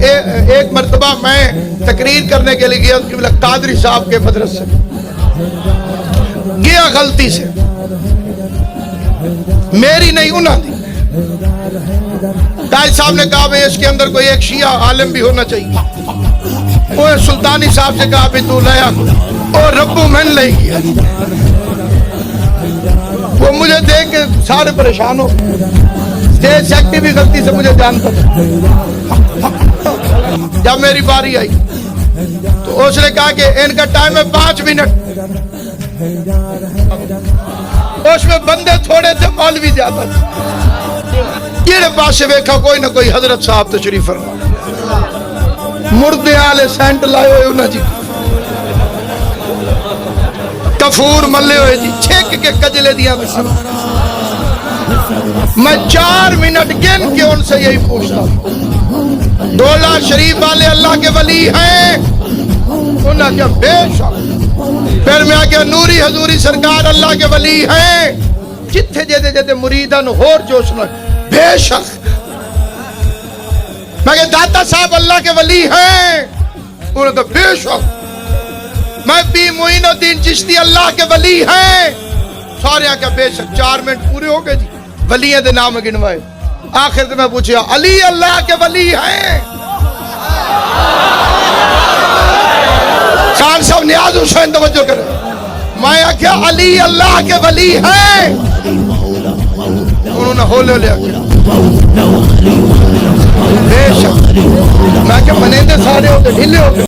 ایک مرتبہ میں تقریر کرنے کے لیے گیا قبلہ قادری صاحب کے مدرسے گیا، غلطی سے میری نہیں انہاں دی۔ قائد صاحب نے کہا بھئی اس کے اندر کوئی ایک شیعہ عالم بھی ہونا چاہیے۔ وہ سلطانی صاحب سے کہا بھئی تو لیا، اور ربو میں لے گیا۔ وہ مجھے دیکھ کے سارے پریشان ہو، اسٹیج سیکٹری بھی غلطی سے مجھے جانتا تھا۔ جب میری باری آئی تو اس نے کہا کہ ان کا ٹائم ہے 5 منٹ۔ اس میں بندے تھوڑے تھے، مولوی زیادہ تھے۔ یہ پاس سے دیکھا کوئی نہ کوئی حضرت صاحب تشریف فرما، مردے والے سینٹ لائے ہوئے انہاں جی، کفور ملے ہوئے جی، چھک کے کجلے دیا۔ میں 4 منٹ گن کے ان سے یہی پوچھتا ہوں، ڈولا شریف والے اللہ کے ولی ہیں؟ انہوں نے کہا بے شک۔ پھر میں آگیا نوری حضوری سرکار اللہ کے ولی ہیں؟ جتھے جدے جدے مریدان ہور جوشنا، بے شک۔ میں کہ داتا صاحب اللہ کے ولی ہیں؟ انہوں نے کہا بے شک۔ میں پیر معین الدین چشتی اللہ کے ولی ہیں؟ سارے آگیا بے شک۔ 4 منٹ پورے ہو گئے جی، ولیوں دے نام گنوائے۔ آخر میں پوچھا علی اللہ کے ولی ہیں؟ خان صاحب نیاز حسین توجہ کرے، میں کیا علی اللہ کے ولی ہیں؟ انہوں نے ہولے لے آگیا بے شک۔ میں کہ منیندے سارے ہوتے ڈھیلے ہوتے